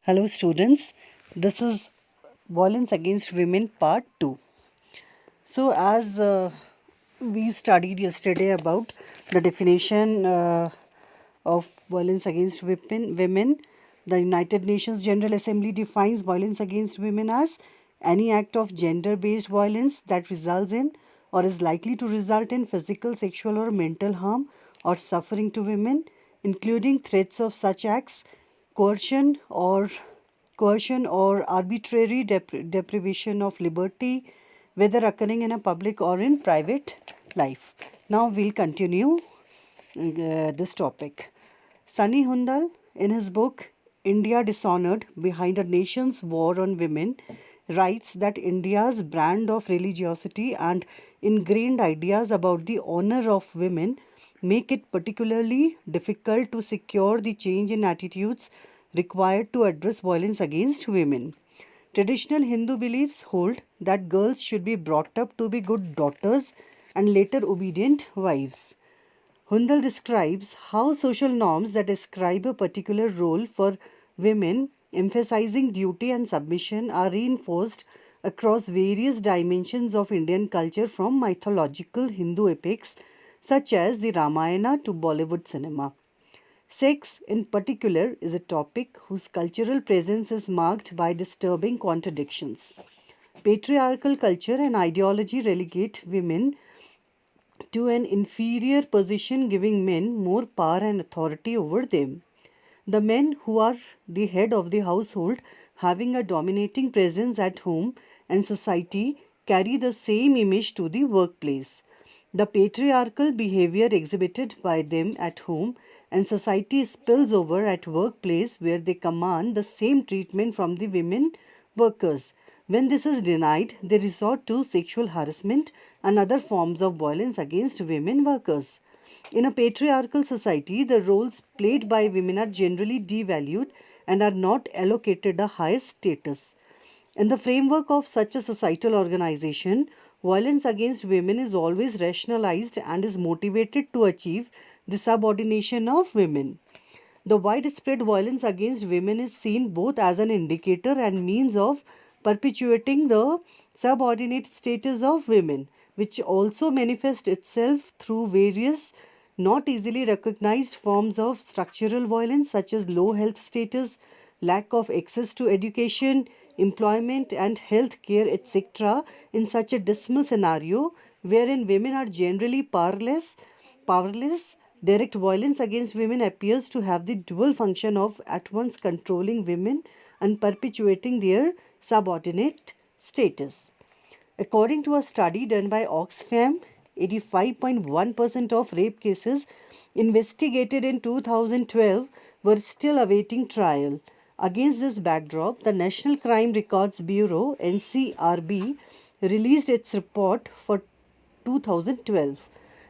Hello students, this is Violence Against Women Part 2. So as we studied yesterday about the definition of violence against women, the United Nations General Assembly defines violence against women as any act of gender-based violence that results in or is likely to result in physical, sexual or mental harm or suffering to women, including threats of such acts, coercion or arbitrary deprivation of liberty, whether occurring in a public or in private life. Now we'll continue this topic. Sunny Hundal, in his book India Dishonored Behind a Nation's War on Women, writes that India's brand of religiosity and ingrained ideas about the honor of women make it particularly difficult to secure the change in attitudes required to address violence against women. Traditional Hindu beliefs hold that girls should be brought up to be good daughters and later obedient wives. Hundal describes how social norms that describe a particular role for women, emphasizing duty and submission, are reinforced across various dimensions of Indian culture, from mythological Hindu epics such as the Ramayana to Bollywood cinema. Sex, in particular, is a topic whose cultural presence is marked by disturbing contradictions. Patriarchal culture and ideology relegate women to an inferior position, giving men more power and authority over them. The men who are the head of the household, having a dominating presence at home and society, carry the same image to the workplace. The patriarchal behavior exhibited by them at home and society spills over at workplace, where they command the same treatment from the women workers. When this is denied, they resort to sexual harassment and other forms of violence against women workers. In a patriarchal society, the roles played by women are generally devalued and are not allocated a higher status. In the framework of such a societal organization, violence against women is always rationalized and is motivated to achieve the subordination of women. The widespread violence against women is seen both as an indicator and means of perpetuating the subordinate status of women, which also manifests itself through various not easily recognized forms of structural violence such as low health status, lack of access to education, employment and health care, etc. In such a dismal scenario wherein women are generally powerless, direct violence against women appears to have the dual function of at once controlling women and perpetuating their subordinate status. According to a study done by Oxfam, 85.1% of rape cases investigated in 2012 were still awaiting trial. Against this backdrop, the National Crime Records Bureau (NCRB) released its report for 2012.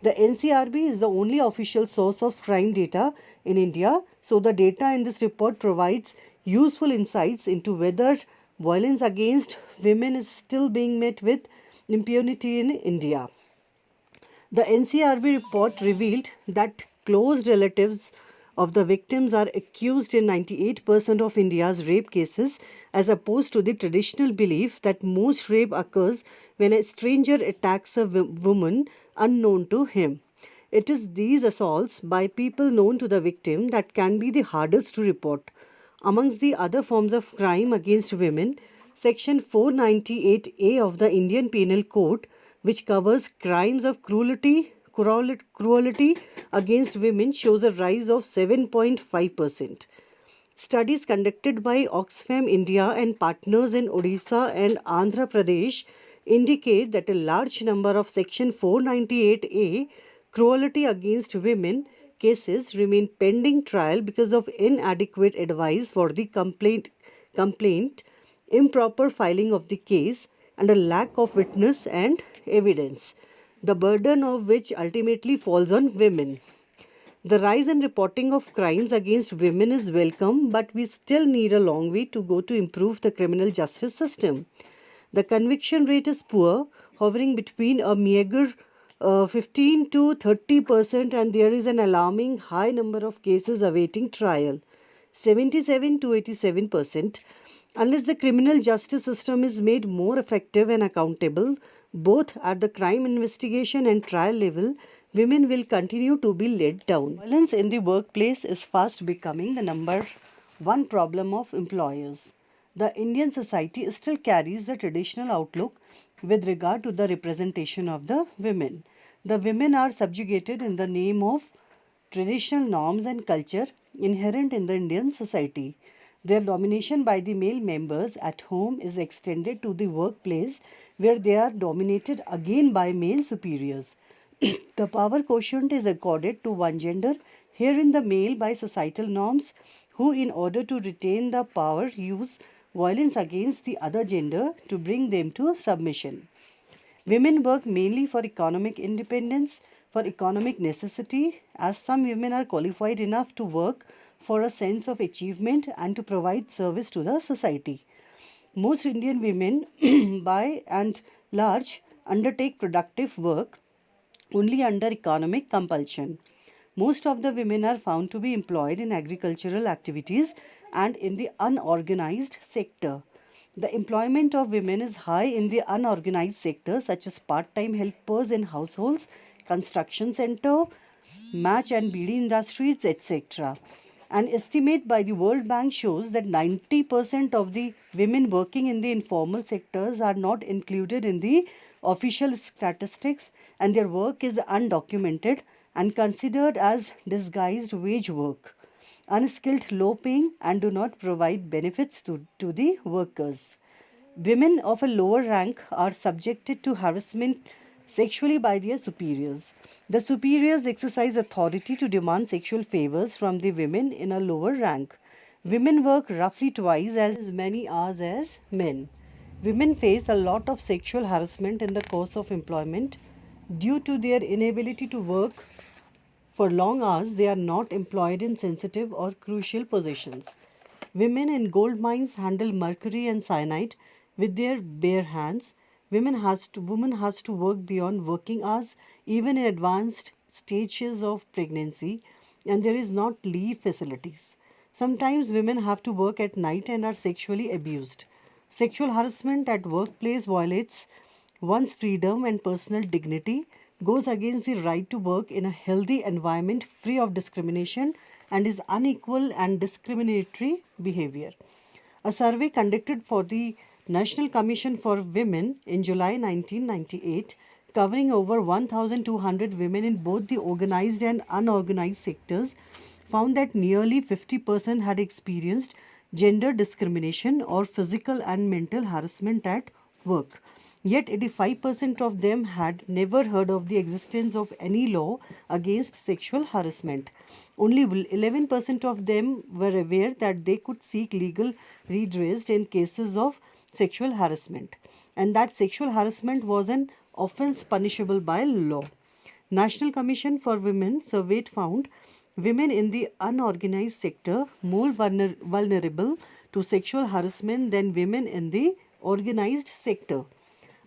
The NCRB is the only official source of crime data in India, so the data in this report provides useful insights into whether violence against women is still being met with impunity in India. The NCRB report revealed that close relatives of the victims are accused in 98% of India's rape cases, as opposed to the traditional belief that most rape occurs when a stranger attacks a woman unknown to him. It is these assaults by people known to the victim that can be the hardest to report. Amongst the other forms of crime against women, Section 498A of the Indian Penal Code, which covers crimes of cruelty against women, shows a rise of 7.5%. Studies conducted by Oxfam India and partners in Odisha and Andhra Pradesh indicate that a large number of Section 498A cruelty against women cases remain pending trial because of inadequate advice for the complaint, improper filing of the case, and a lack of witness and evidence, the burden of which ultimately falls on women. The rise in reporting of crimes against women is welcome, but we still need a long way to go to improve the criminal justice system. The conviction rate is poor, hovering between a meager 15 to 30%, and there is an alarming high number of cases awaiting trial. 77 to 87%. Unless the criminal justice system is made more effective and accountable, both at the crime investigation and trial level, women will continue to be let down. Violence in the workplace is fast becoming the number one problem of employers. The Indian society still carries the traditional outlook with regard to the representation of the women. The women are subjugated in the name of traditional norms and culture inherent in the Indian society. Their domination by the male members at home is extended to the workplace where they are dominated again by male superiors. The power quotient is accorded to one gender, herein the male by societal norms, who in order to retain the power use violence against the other gender to bring them to submission. Women work mainly for economic independence, for economic necessity, as some women are qualified enough to work for a sense of achievement and to provide service to the society. Most Indian women, by and large, undertake productive work only under economic compulsion. Most of the women are found to be employed in agricultural activities and in the unorganized sector. The employment of women is high in the unorganized sector, such as part-time helpers in households, construction center, match and beadi industries, etc. An estimate by the World Bank shows that 90% of the women working in the informal sectors are not included in the official statistics, and their work is undocumented and considered as disguised wage work, unskilled, low paying, and do not provide benefits to the workers. Women of a lower rank are subjected to harassment sexually by their superiors. The superiors exercise authority to demand sexual favors from the women in a lower rank. Women work roughly twice as many hours as men. Women face a lot of sexual harassment in the course of employment due to their inability to work for long hours. They are not employed in sensitive or crucial positions. Women in gold mines handle mercury and cyanide with their bare hands. Woman has to work beyond working hours, even in advanced stages of pregnancy, and there is not leave facilities. Sometimes women have to work at night and are sexually abused. Sexual harassment at workplace violates one's freedom and personal dignity, goes against the right to work in a healthy environment free of discrimination, and is unequal and discriminatory behavior. A survey conducted for the National Commission for Women in July 1998, covering over 1,200 women in both the organized and unorganized sectors, found that nearly 50% had experienced gender discrimination or physical and mental harassment at work. Yet 85% of them had never heard of the existence of any law against sexual harassment. Only 11% of them were aware that they could seek legal redress in cases of sexual harassment, and that sexual harassment was an offense punishable by law. National Commission for Women surveyed found women in the unorganized sector more vulnerable to sexual harassment than women in the organized sector.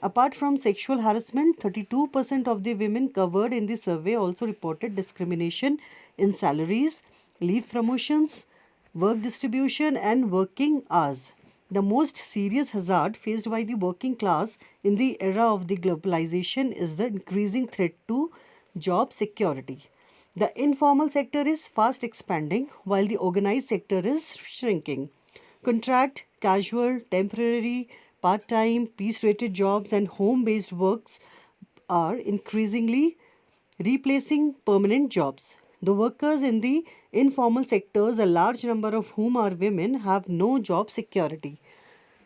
Apart from sexual harassment, 32% of the women covered in the survey also reported discrimination in salaries, leave promotions, work distribution, and working hours. The most serious hazard faced by the working class in the era of the globalization is the increasing threat to job security. The informal sector is fast expanding while the organized sector is shrinking. Contract, casual, temporary, part-time, piece-rated jobs and home-based works are increasingly replacing permanent jobs. The workers in the informal sectors, a large number of whom are women, have no job security.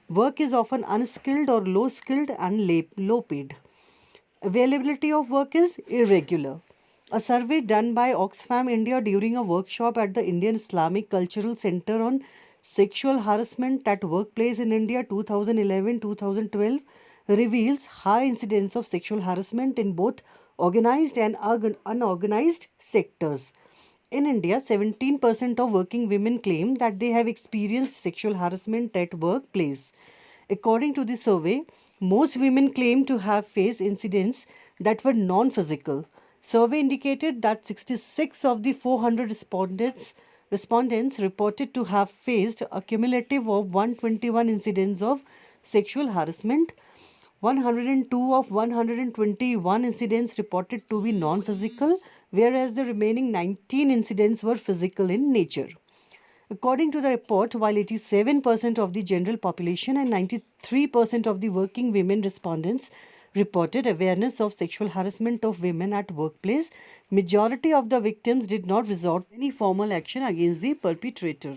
Work is often unskilled or low skilled and low paid. Availability of work is irregular. A survey done by Oxfam India during a workshop at the Indian Islamic Cultural Center on Sexual Harassment at Workplace in India 2011-2012 reveals high incidence of sexual harassment in both organized and unorganized sectors. In India, 17% of working women claim that they have experienced sexual harassment at workplace. According to the survey, most women claim to have faced incidents that were non-physical. Survey indicated that 66 of the 400 respondents respondents reported to have faced a cumulative of 121 incidents of sexual harassment. 102 of 121 incidents reported to be non physical, whereas the remaining 19 incidents were physical in nature. According to the report, while 87% of the general population and 93% of the working women respondents reported awareness of sexual harassment of women at workplace, majority of the victims did not resort to any formal action against the perpetrator.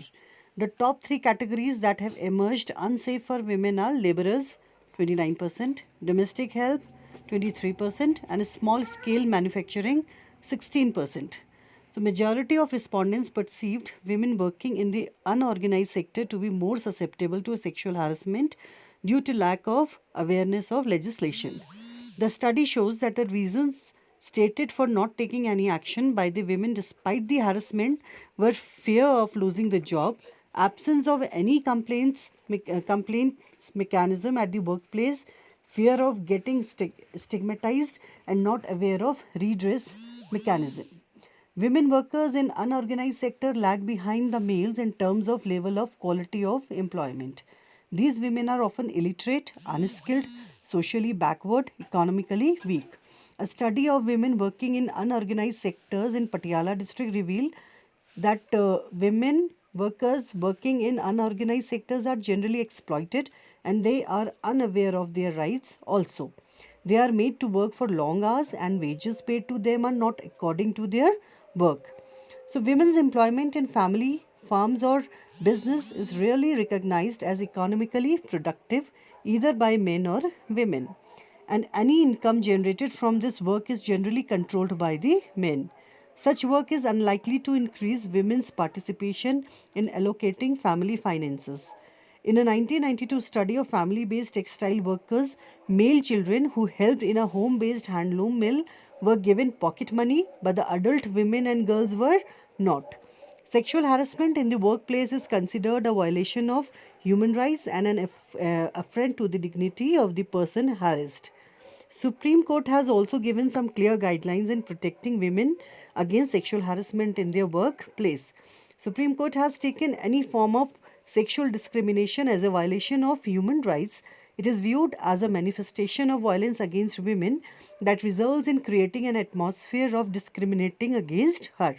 The top three categories that have emerged unsafe for women are laborers, 29%, domestic help, 23%, and small scale manufacturing, 16%. So majority of respondents perceived women working in the unorganized sector to be more susceptible to sexual harassment due to lack of awareness of legislation. The study shows that the reasons stated for not taking any action by the women despite the harassment were fear of losing the job, absence of any complaints mechanism at the workplace, fear of getting stigmatized, and not aware of redress mechanism. Women workers in unorganized sector lag behind the males in terms of level of quality of employment. These women are often illiterate, unskilled, socially backward, economically weak. A study of women working in unorganized sectors in Patiala district revealed that women workers working in unorganized sectors are generally exploited and they are unaware of their rights also. They are made to work for long hours and wages paid to them are not according to their work. So, women's employment in family, farms, or business is rarely recognized as economically productive either by men or women. And any income generated from this work is generally controlled by the men. Such work is unlikely to increase women's participation in allocating family finances. In a 1992 study of family based textile workers, male children who helped in a home based handloom mill were given pocket money, but the adult women and girls were not. Sexual harassment in the workplace is considered a violation of human rights and an affront to the dignity of the person harassed. Supreme Court has also given some clear guidelines in protecting women against sexual harassment in their workplace. Supreme Court has taken any form of sexual discrimination as a violation of human rights. It is viewed as a manifestation of violence against women that results in creating an atmosphere of discriminating against her.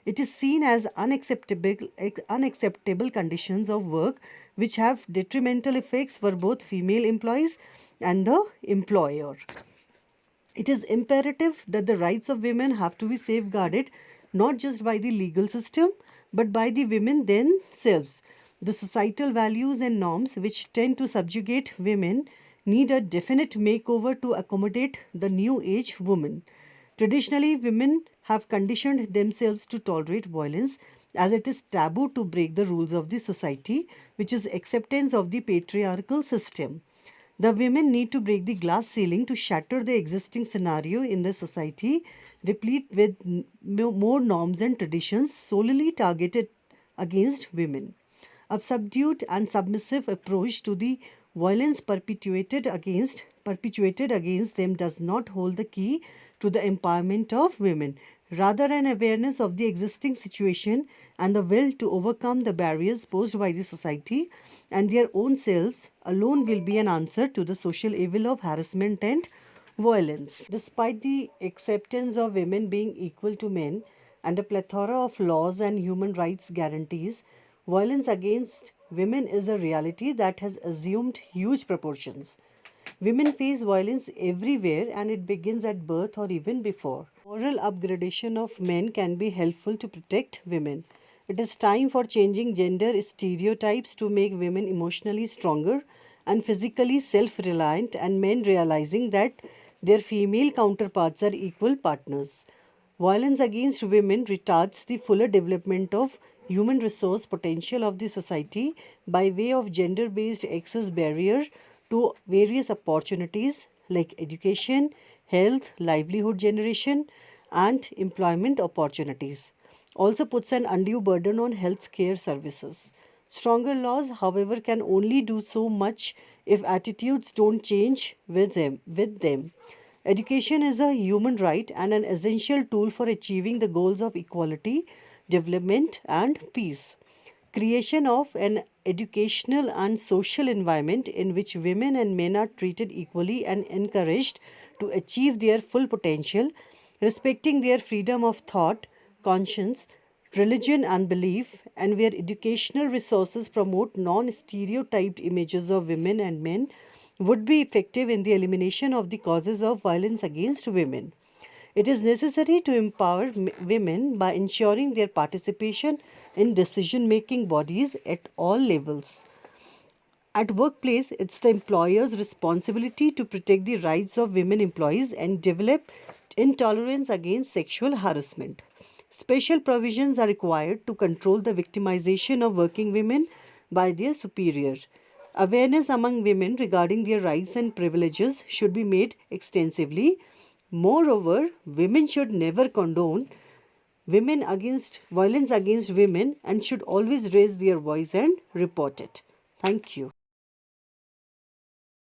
It is seen as unacceptable conditions of work which have detrimental effects for both female employees and the employer. It is imperative that the rights of women have to be safeguarded not just by the legal system but by the women themselves. The societal values and norms which tend to subjugate women need a definite makeover to accommodate the new age woman. Traditionally, women have conditioned themselves to tolerate violence as it is taboo to break the rules of the society, which is acceptance of the patriarchal system. The women need to break the glass ceiling to shatter the existing scenario in the society, replete with more norms and traditions solely targeted against women. A subdued and submissive approach to the violence perpetuated against them does not hold the key to the empowerment of women. Rather, an awareness of the existing situation and the will to overcome the barriers posed by the society and their own selves alone will be an answer to the social evil of harassment and violence. Despite the acceptance of women being equal to men and a plethora of laws and human rights guarantees, violence against women is a reality that has assumed huge proportions. Women face violence everywhere and it begins at birth or even before. Moral upgradation of men can be helpful to protect women. It is time for changing gender stereotypes to make women emotionally stronger and physically self reliant, and men realizing that their female counterparts are equal partners. Violence against women retards the fuller development of human resource potential of the society by way of gender based access barrier to various opportunities like education, health, livelihood generation, and employment opportunities. Also puts an undue burden on health care services. Stronger laws, however, can only do so much if attitudes don't change with them. Education is a human right and an essential tool for achieving the goals of equality, development, and peace. Creation of an educational and social environment in which women and men are treated equally and encouraged to achieve their full potential, respecting their freedom of thought, conscience, religion, and belief, and where educational resources promote non stereotyped images of women and men, would be effective in the elimination of the causes of violence against women. It is necessary to empower women by ensuring their participation in decision making bodies at all levels. At workplace, it's the employer's responsibility to protect the rights of women employees and develop intolerance against sexual harassment. Special provisions are required to control the victimization of working women by their superior. Awareness among women regarding their rights and privileges should be made extensively. Moreover, women should never condone women against violence against women and should always raise their voice and report it. Thank you.